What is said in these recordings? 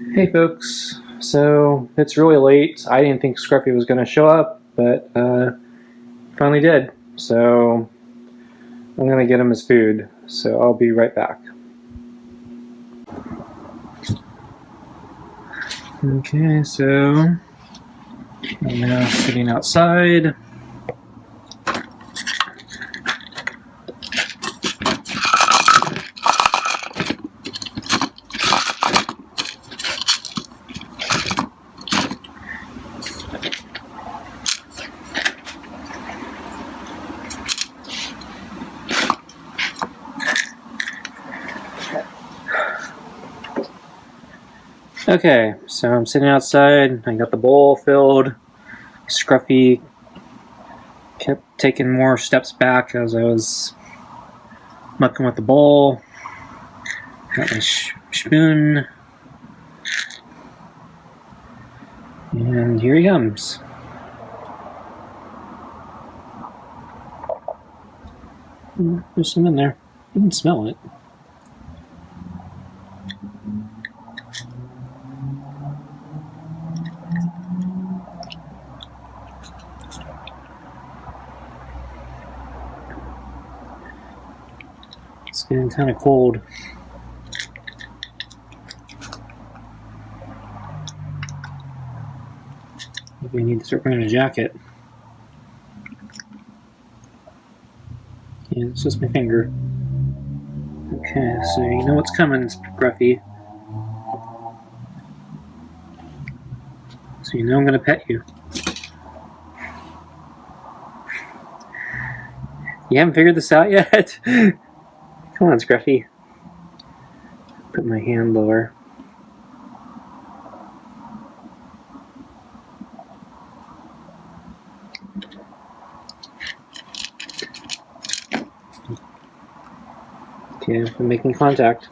Hey folks, so it's really late. I didn't think Scruffy was going to show up, but finally did. So I'm going to get him his food, so I'll be right back. Okay, so I'm now sitting outside. Okay, so I'm sitting outside. I got the bowl filled. Scruffy kept taking more steps back as I was mucking with the bowl. Got my spoon. And here he comes. There's some in there. You can smell it. It's getting kind of cold. Maybe I need to start wearing a jacket. Yeah, it's just my finger. Okay, so you know what's coming, Scruffy. So you know I'm gonna pet you. You haven't figured this out yet? Come on, Scruffy. Put my hand lower. Okay, I'm making contact.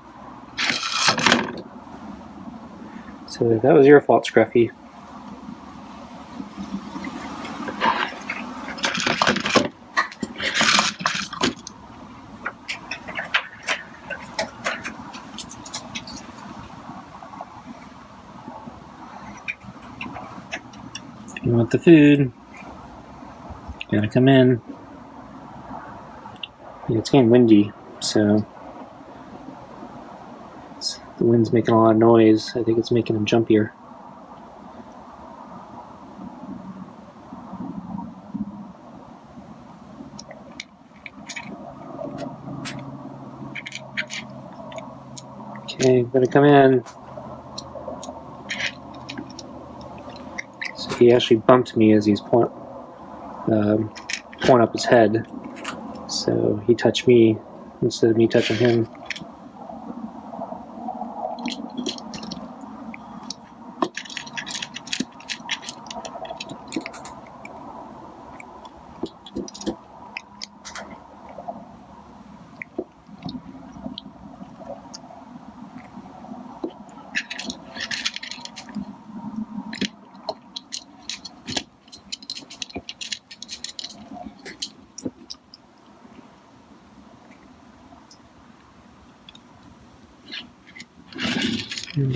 So that was your fault, Scruffy. You want the food? Gotta come in. Yeah, it's getting windy, so the wind's making a lot of noise. I think it's making him jumpier. Okay, better come in. So he actually bumped me as he's pulling up his head. So he touched me instead of me touching him.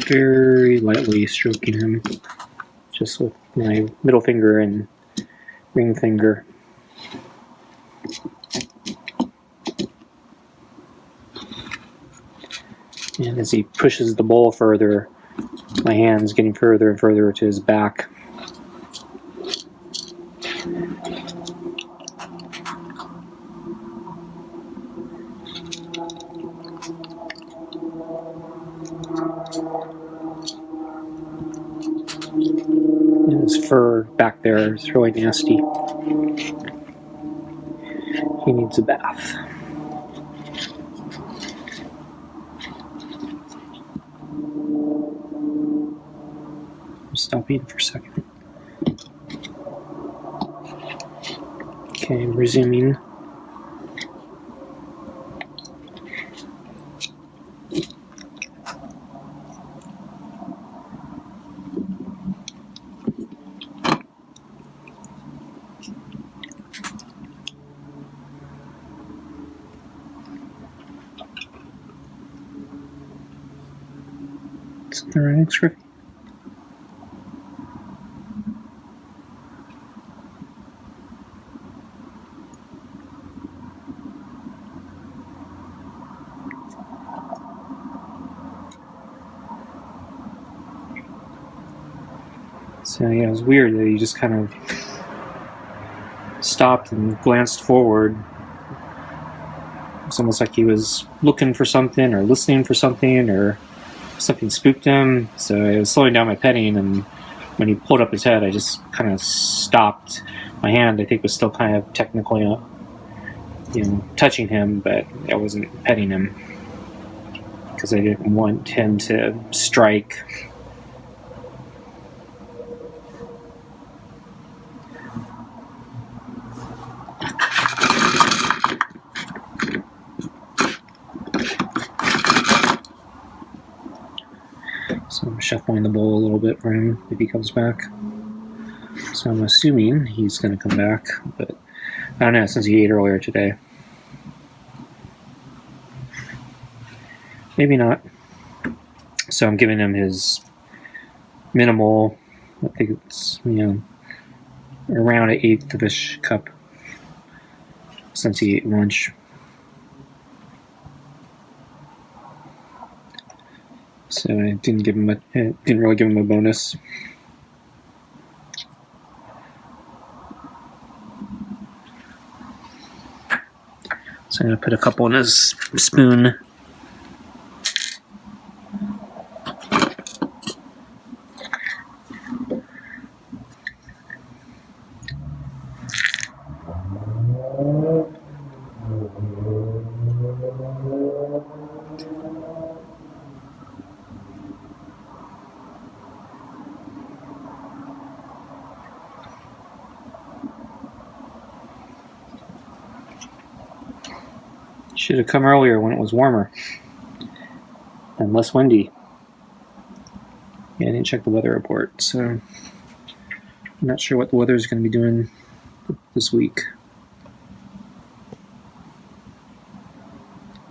Very lightly stroking him, just with my middle finger and ring finger. And as he pushes the bowl further, my hand's getting further and further to his back. And his fur back there is really nasty. He needs a bath. Stop eating for a second. Okay, resuming. Alright, Scruffy. So yeah, it was weird that he just kind of stopped and glanced forward. It's almost like he was looking for something or listening for something or something spooked him. So I was slowing down my petting, and when he pulled up his head, I just kind of stopped. My hand, I think, was still kind of technically, touching him, but I wasn't petting him because I didn't want him to strike. So I'm shuffling the bowl a little bit for him if he comes back. So I'm assuming he's going to come back, but I don't know, since he ate earlier today. Maybe not. So I'm giving him his minimal, I think it's, around an eighth of a cup since he ate lunch. So I didn't really give him a bonus. So I'm going to put a couple in his spoon. Should have come earlier when it was warmer and less windy. Yeah, I didn't check the weather report, so I'm not sure what the weather is going to be doing this week.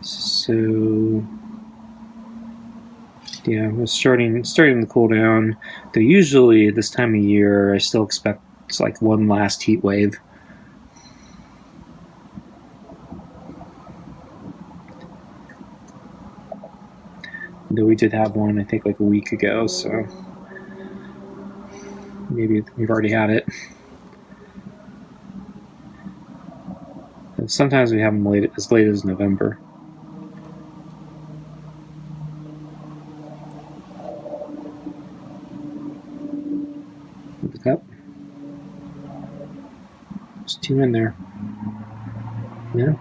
So yeah, we're starting to cool down. Though usually this time of year, I still expect it's like one last heat wave. Though we did have one, I think, like a week ago, so maybe we've already had it. And sometimes we have them as late as November. With the cup. There's two in there. Yeah.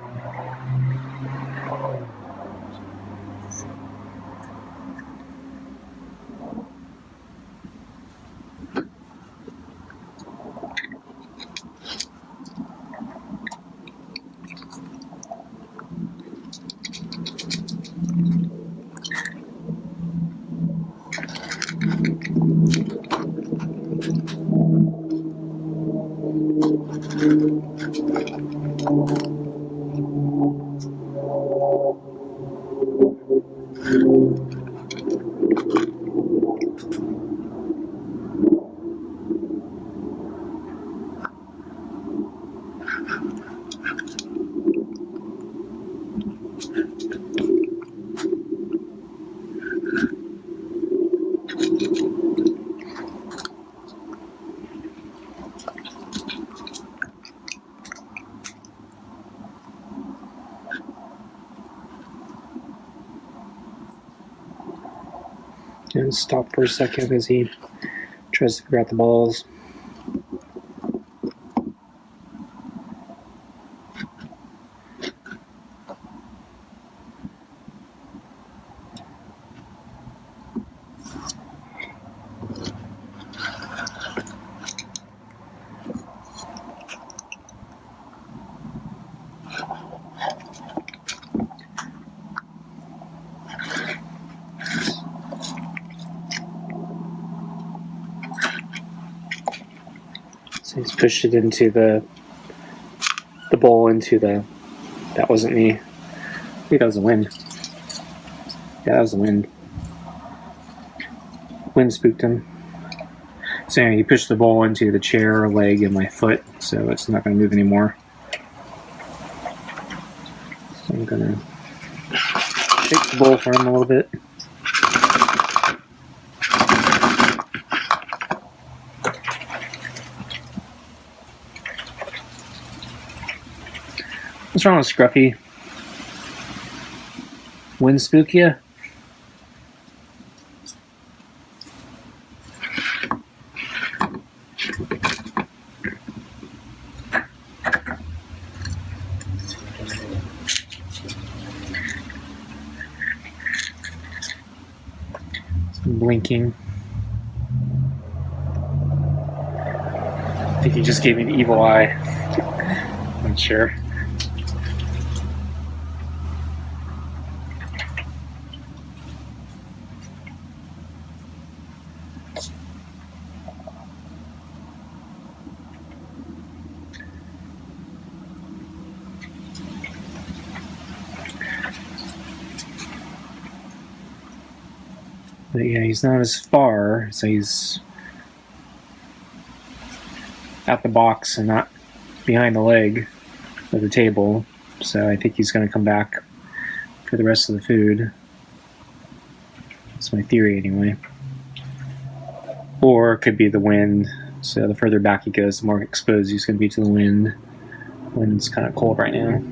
And stop for a second as he tries to figure out the balls. So he's pushed it into the bowl into the. That wasn't me. I think that was the wind. Yeah, that was the wind. wind spooked him. So anyway, he pushed the bowl into the chair, leg, and my foot, so it's not going to move anymore. So I'm going to shake the bowl for him a little bit. What's wrong with Scruffy? Wind spook ya? Blinking. I think he just gave me the evil eye. Not sure. But yeah, he's not as far, so he's at the box and not behind the leg of the table. So I think he's going to come back for the rest of the food. That's my theory anyway. Or it could be the wind. So the further back he goes, the more exposed he's going to be to the wind. Wind's kind of cold right now.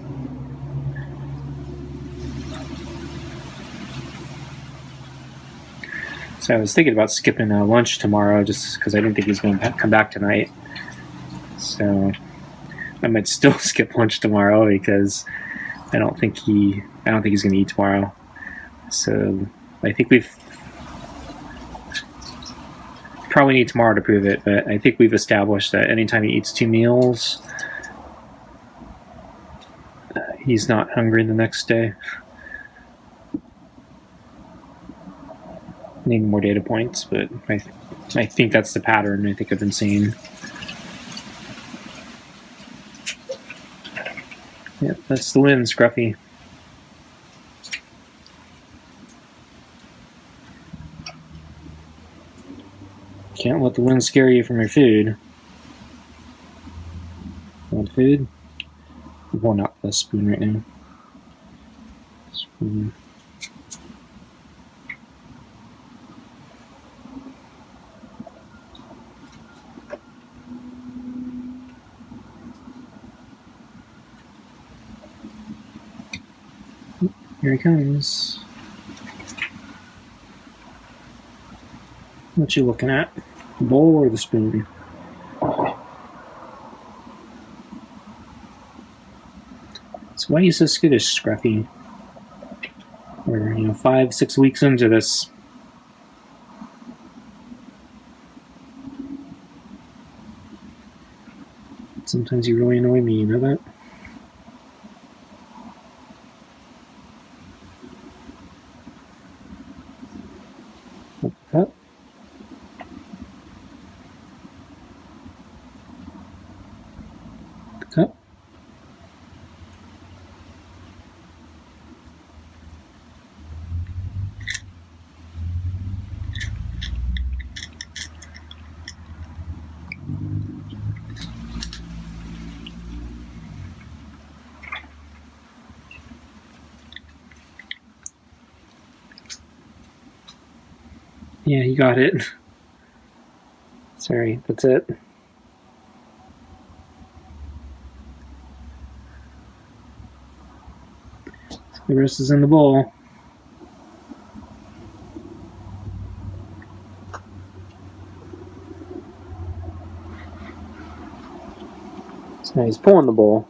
So I was thinking about skipping lunch tomorrow just because I didn't think he was going to come back tonight. So I might still skip lunch tomorrow because I don't think he's going to eat tomorrow. So I think we've probably need tomorrow to prove it, but I think we've established that anytime he eats 2 meals, he's not hungry the next day. Need more data points, but I think that's the pattern I think I've been seeing. Yep, that's the win, Scruffy. Can't let the wind scare you from your food. Want food? I'm pulling out the spoon right now. Spoon. Here he comes. What you looking at? The bowl or the spoon? So why are you so skittish, Scruffy? We're 5-6 weeks into this. Sometimes you really annoy me, you know that? Cup. Cup. Yeah, you got it. Sorry, that's it. The rest is in the bowl. So now he's pulling the bowl.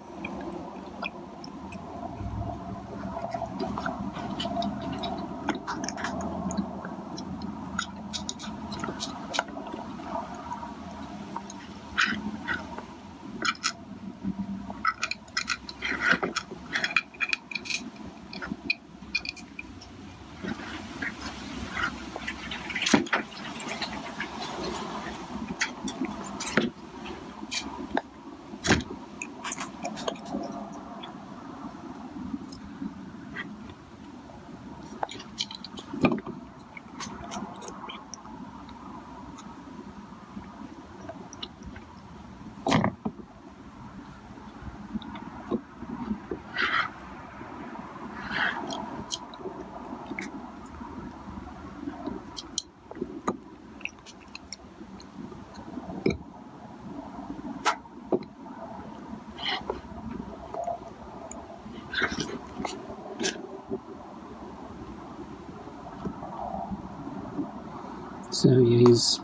So yeah, he's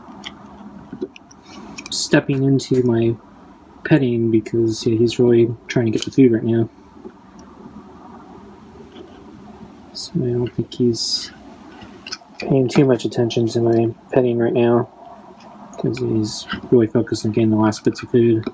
stepping into my petting because yeah, he's really trying to get the food right now. So I don't think he's paying too much attention to my petting right now because he's really focused on getting the last bits of food.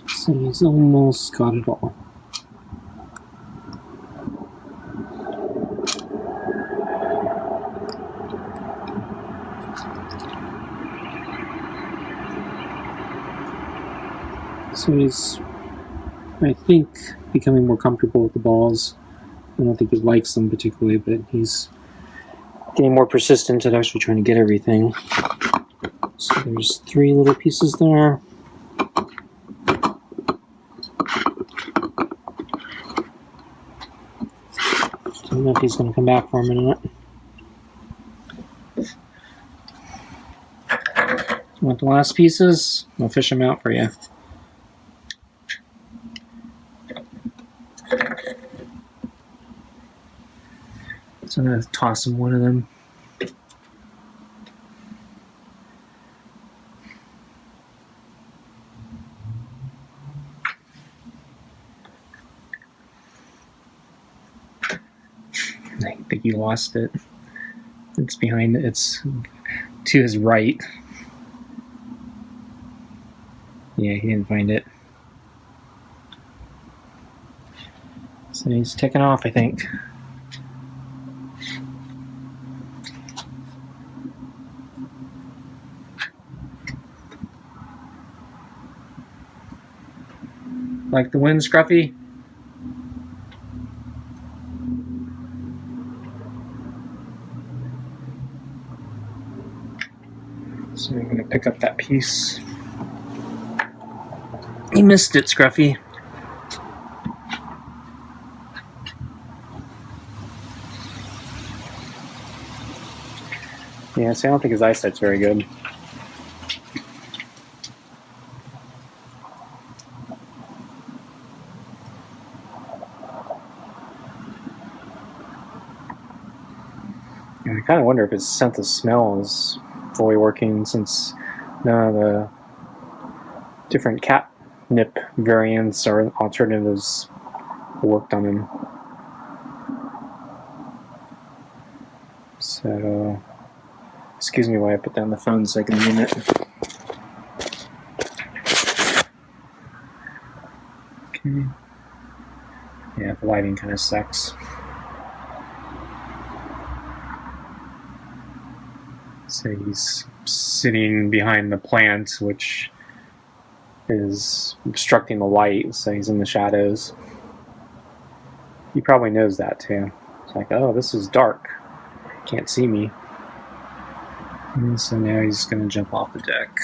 So he's almost got it all. So he's, I think, becoming more comfortable with the balls. I don't think he likes them particularly, but he's getting more persistent at actually trying to get everything. So there's 3 little pieces there. I don't know if he's going to come back for a minute. Want the last pieces? I'll fish them out for you. So I'm going to toss him one of them. I think he lost it. It's behind it. It's to his right. Yeah, he didn't find it. So he's taking off, I think. Like the wind, Scruffy? So I'm going to pick up that piece. You missed it, Scruffy. Yeah, see, I don't think his eyesight's very good. I kind of wonder if his sense of smell is fully working since none of the different catnip variants or alternatives worked on him. So, excuse me while I put down the phone so I can name it. Okay. Yeah, the lighting kind of sucks. So he's sitting behind the plant, which is obstructing the light, so he's in the shadows. He probably knows that too. It's like, oh, this is dark. Can't see me. And so now he's going to jump off the deck.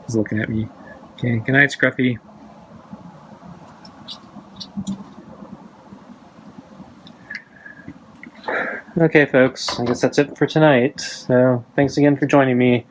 He's looking at me. Okay, good night, Scruffy. Okay, folks, I guess that's it for tonight. So, thanks again for joining me.